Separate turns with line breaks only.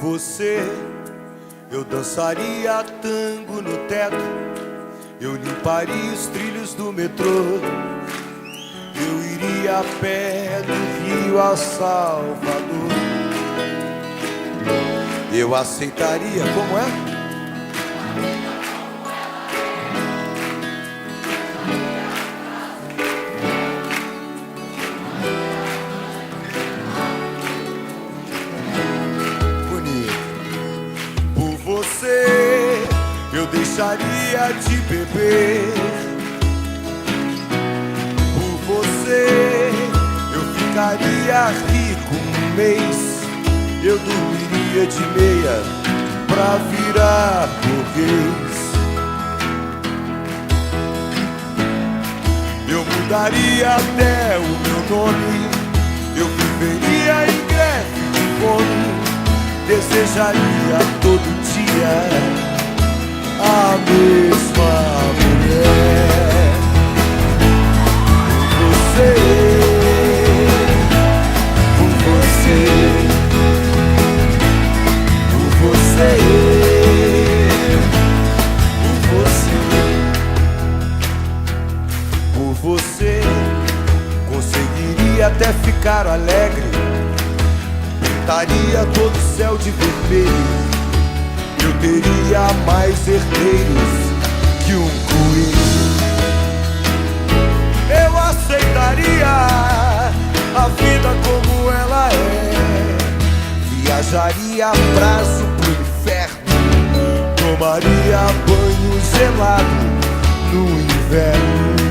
você, eu dançaria tango no teto, eu limparia os trilhos do metrô, eu iria a pé do Rio a Salvador. Eu aceitaria, como é? Você, eu deixaria de beber. Por você, eu ficaria rico um mês. Eu dormiria de meia pra virar burguês. Eu mudaria até o meu nome. Eu viveria em greve de fome. Desejaria todo dia a mesma mulher. Por você, por você, por você, por você, por você, conseguiria até ficar alegre. Pintaria todo o céu de vermelho. Eu teria mais herdeiros que um coelho. Eu aceitaria a vida como ela é. Viajaria a prazo pro inferno. Tomaria banho gelado no inverno.